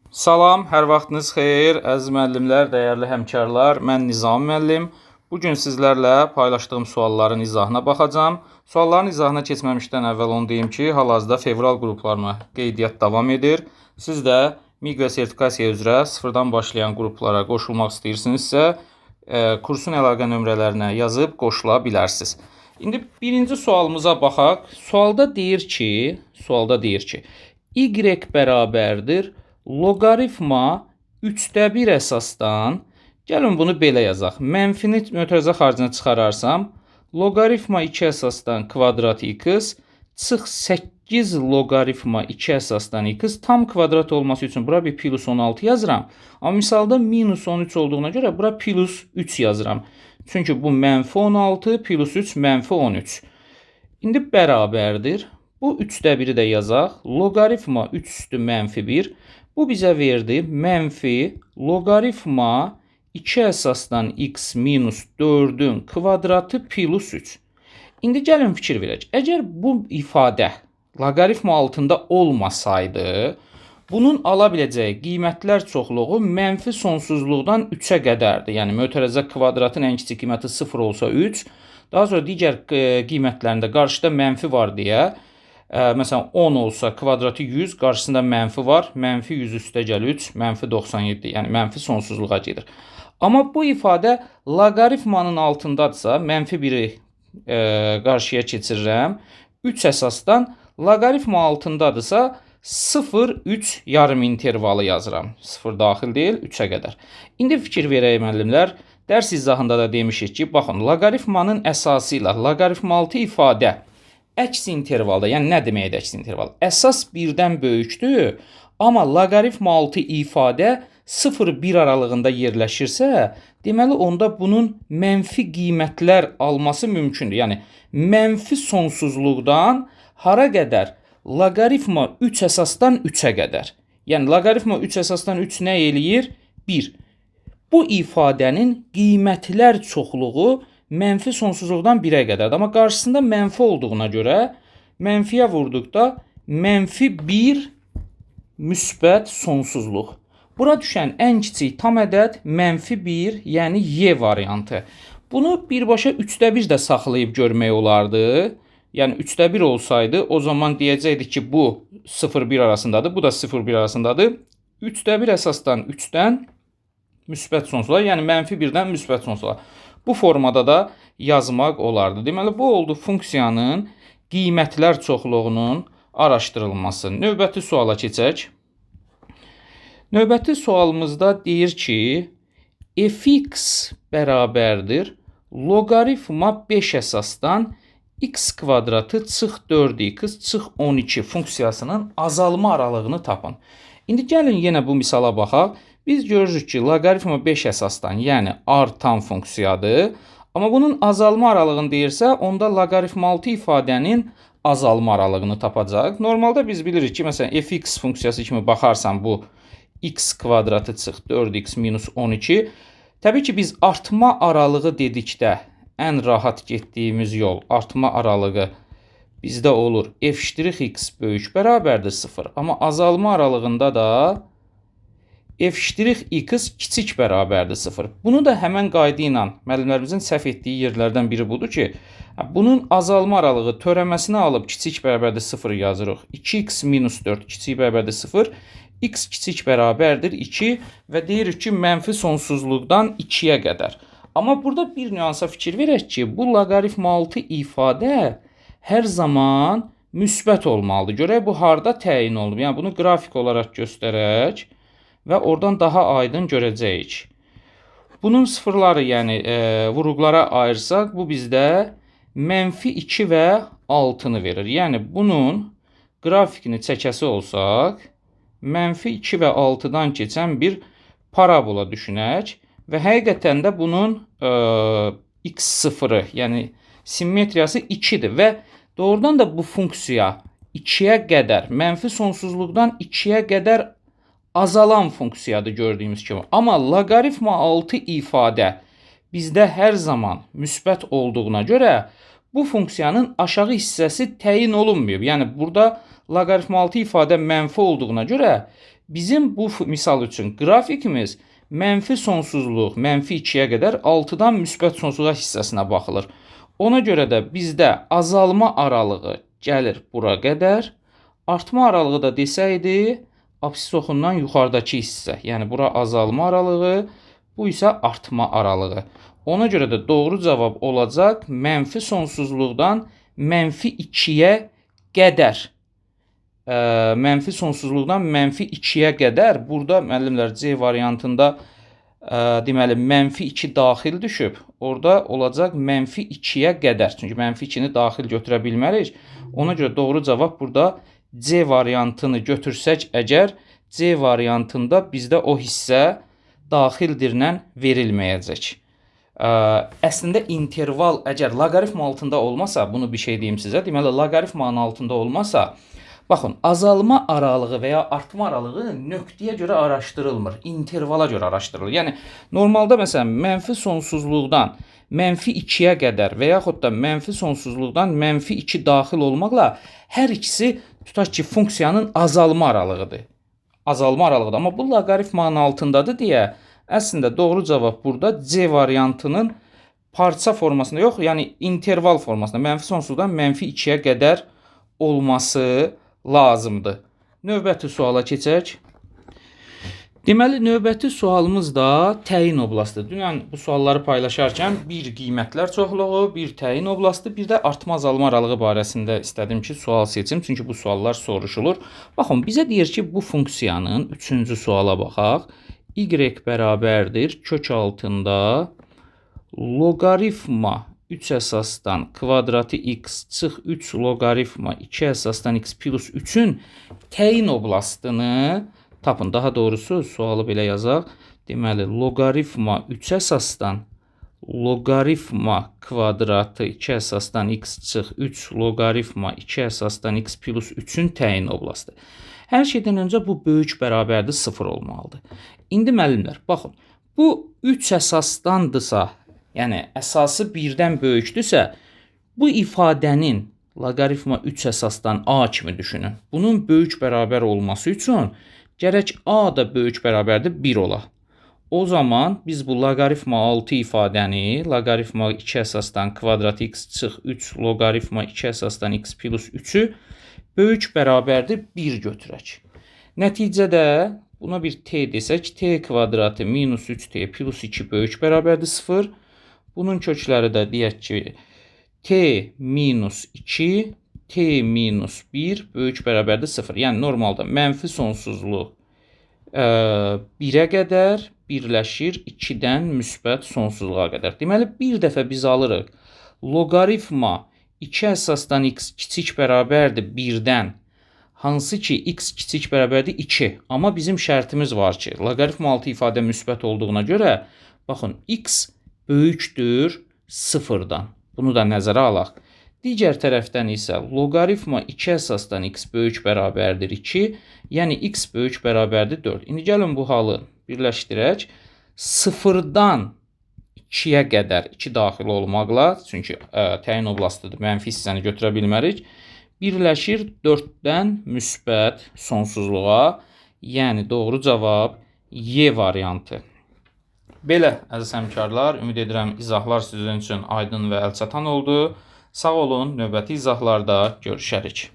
Salam, hər vaxtınız xeyir, əziz müəllimlər, dəyərli həmkarlar. Mən Nizami müəllim. Bu gün sizlərlə paylaşdığım sualların izahına baxacağam. Sualların izahına keçməmişdən əvvəl onu deyim ki, hal-hazırda fevral qruplarına qeydiyyat davam edir. Siz də MİQ və sertifikasiya üzrə sıfırdan başlayan qruplara qoşulmaq istəyirsinizsə, kursun əlaqə nömrələrinə yazıb qoşula bilərsiniz. İndi birinci sualımıza baxaq. Sualda deyir ki, y bərabərdir loqaritma 3/1 əsasdan, gəlin bunu belə yazaq. Mənfini mötərizə xaricində çıxararsam, loqaritma 2 əsasdan kvadrat x çıx 8 loqaritma 2 əsasdan x tam kvadrat olması üçün bura bir plus 16 yazıram. Amma misalda minus 13 olduğuna görə bura plus 3 yazıram. Çünki bu mənfi 16 plus 3 mənfi 13. İndi bərabərdir. Bu 3/1-i də yazaq. Loqaritma 3 üstü mənfi 1. Bu bizə verdi mənfi loqaritma 2 əsasdan x minus 4-ün kvadratı plus 3. İndi gəlin fikir verək. Əgər bu ifadə loqaritma altında olmasaydı, bunun ala biləcəyi qiymətlər çoxluğu mənfi sonsuzluqdan 3-ə qədərdir. Yəni mötərizə kvadratın ən kiçik qiyməti 0 olsa 3, daha sonra digər qiymətlərində qarşıda mənfi var deyə, məsələn 10 olsa kvadratı 100, qarşısında mənfi var. Mənfi 100 üstə gəl 3, mənfi 97, yəni mənfi sonsuzluğa gedir. Amma bu ifadə loqaritmanın altındadırsa, mənfi 1-i qarşıya keçirirəm. 3 əsasdan loqaritma altındadırsa 0, 3 yarım intervalı yazıram. 0 daxil deyil, 3-ə qədər. İndi fikir verək müəllimlər. Dərs izahında da demişik ki, baxın, loqaritmanın əsası ilə loqaritma altı ifadə əks intervalda, yəni nə deməkdir əks interval? Əsas 1-dən böyükdür, amma loqaritma altı ifadə 0-1 aralığında yerləşirsə, deməli onda bunun mənfi qiymətlər alması mümkündür. Yəni mənfi sonsuzluqdan hara qədər? Loqaritma 3 əsasdan 3-ə qədər. Yəni loqaritma 3 əsasdan 3 nə eləyir? 1. Bu ifadənin qiymətlər çoxluğu mənfi sonsuzluqdan 1-ə qədərdir. Amma qarşısında mənfi olduğuna görə mənfiyə vurduqda mənfi 1 müsbət sonsuzluq. Bura düşən ən kiçik tam ədəd mənfi 1, yəni y variantı. Bunu birbaşa 3/1 də saxlayıb görmək olardı. Yəni 3/1 olsaydı, o zaman deyəcəkdik ki, bu 0-1 arasındadır, bu da 0-1 arasındadır. 3/1 əsasdan 3-dən müsbət sonsuzluğa, yəni mənfi 1-dən müsbət sonsuzluğa. Bu formada da yazmaq olardı. Deməli, bu oldu funksiyanın qiymətlər çoxluğunun araşdırılması. Növbəti suala keçək. Növbəti sualımızda deyir ki, fx bərabərdir loqaritma 5 əsasdan x kvadratı çıx 4x çıx 12 funksiyasının azalma aralığını tapın. İndi gəlin yenə bu misala baxaq. Biz görürük ki, loqaritma 5 əsasdan, yəni artan funksiyadır. Amma bunun azalma aralığını deyirsə, onda loqaritma 6 ifadənin azalma aralığını tapacaq. Normalda biz bilirik ki, məsələn, fx funksiyası kimi baxarsan bu x kvadratı çıx 4x minus 12. Təbii ki, biz artma aralığı dedikdə ən rahat getdiyimiz yol artma aralığı bizdə olur f'(x) böyük bərabərdir 0. Amma azalma aralığında da f'(x) kiçik bərabərdir 0. Bunu da həmən qayda ilə müəllimlərimizin səhv etdiyi yerlərdən biri budur ki, bunun azalma aralığı törəməsini alıb kiçik bərabərdir 0 yazırıq. 2x minus 4 kiçik bərabərdir 0. X kiçik bərabərdir 2 və deyirik ki, mənfi sonsuzluqdan 2-yə qədər. Amma burada bir nüansa fikir verək ki, bu loqaritma 6 ifadə hər zaman müsbət olmalıdır. Görək bu harda təyin olunub. Yəni bunu qrafik olaraq göstərək və oradan daha aydın görəcəyik. Bunun sıfırları, yəni vuruqlara ayırsaq, bu bizdə mənfi 2 və 6-nı verir. Yəni bunun qrafikini çəkəsi olsaq, mənfi 2 və 6-dan keçən bir parabola düşünək və həqiqətən də bunun x0-ı, yəni simmetriyası 2-dir və doğrudan da bu funksiya 2-yə qədər, mənfi sonsuzluqdan 2-yə qədər azalan funksiyadır gördüyümüz kimi. Amma loqaritma 6 ifadə bizdə hər zaman müsbət olduğuna görə bu funksiyanın aşağı hissəsi təyin olunmuyor. Yəni burada loqaritm altı ifadə mənfi olduğuna görə bizim bu misal üçün qrafikimiz mənfi sonsuzluq, mənfi 2-yə qədər 6-dan müsbət sonsuzluğa hissəsinə baxılır. Ona görə də bizdə azalma aralığı gəlir bura qədər. Artma aralığı da desəydi, absis oxundan yuxarıdakı hissə. Yəni bura azalma aralığı, bu isə artma aralığı. Ona görə də doğru cavab olacaq mənfi sonsuzluqdan mənfi 2-yə qədər. Mənfi sonsuzluqdan mənfi 2-yə qədər. Burada müəllimlər C variantında deməli mənfi 2 daxil düşüb. Orada olacaq mənfi 2-yə qədər. Çünki mənfi 2-ni daxil götürə bilmərik. Ona görə doğru cavab burada C variantını götürsək əgər, C variantında bizdə o hissə daxildirlə verilməyəcək. Əslində interval əgər loqaritm altında olmasa, bunu bir şey deyim sizə, deməli loqaritmanın altında olmasa, baxın, azalma aralığı və ya artma aralığı nöqtəyə görə araşdırılmır, intervala görə araşdırılır. Yəni normalda məsələn mənfi sonsuzluqdan mənfi 2-yə qədər və yaxud da mənfi sonsuzluqdan mənfi 2 daxil olmaqla hər ikisi tutaq ki, funksiyanın azalma aralığıdır. Azalma aralığıdır. Amma bu loqaritmanın altındadır deyə əslində doğru cavab burada C variantının parça formasında yox, yəni interval formasında mənfi sonsuzluqdan mənfi 2-yə qədər olması lazımdır. Növbəti suala keçək. Deməli, növbəti sualımız da təyin oblastıdır. Dünən bu sualları paylaşarkən bir qiymətlər çoxluğu, bir təyin oblastı, bir də artma azalma aralığı barəsində istədim ki, sual seçim. Çünki bu suallar soruşulur. Baxın, bizə deyir ki, bu funksiyanın 3-cü suala baxaq. Y bərabərdir kök altında loqaritma 3 əsasdan kvadratı x çıx 3 loqaritma 2 əsasdan x plus 3-ün təyin oblastını tapın. Daha doğrusu sualı belə yazaq. Deməli, loqaritma 3 əsasdan loqaritma kvadratı 2 əsasdan x çıx 3 loqaritma 2 əsasdan x plus 3-ün təyin oblastı. Hər şeydən öncə bu böyük bərabərdir 0 olmalıdır. İndi müəllimlər, baxın, bu 3 əsasdandırsa, yəni əsası 1-dən böyükdürsə, bu ifadənin loqaritma 3 əsasdan A kimi düşünün. Bunun böyük bərabər olması üçün gərək A da böyük bərabərdir 1 ola. O zaman biz bu loqaritma 6 ifadəni loqaritma 2 əsasdan kvadrat x çıx 3 loqaritma 2 əsasdan x plus 3-ü böyük bərabərdir 1 götürək. Nəticədə buna bir t desək, t kvadratı minus 3t plus 2 böyük bərabərdir 0. Bunun kökləri də deyək ki, t minus 2, t minus 1 böyük bərabərdir 0. Yəni normalda mənfi sonsuzluq 1-ə qədər birləşir 2-dən müsbət sonsuzluğa qədər. Deməli, bir dəfə biz alırıq loqaritma 2 əsasdan x kiçik bərabərdir 1-dən, hansı ki x kiçik bərabərdir 2. Amma bizim şərtimiz var ki, loqaritma altı ifadə müsbət olduğuna görə, baxın, x böyükdür 0-dan. Bunu da nəzərə alaq. Digər tərəfdən isə loqaritma 2 əsasdan x böyük bərabərdir 2, yəni x böyük bərabərdir 4. İndi gəlin bu halı birləşdirək. 0-dan 2-yə qədər 2 daxil olmaqla, çünki təyin oblastıdır, mənfi hissəni götürə bilmərik, birləşir 4-dən müsbət sonsuzluğa, yəni doğru cavab Y variantı. Belə, əziz həmkarlar, ümid edirəm izahlar sizin üçün aydın və əlçatan oldu. Sağ olun, növbəti izahlarda görüşərik.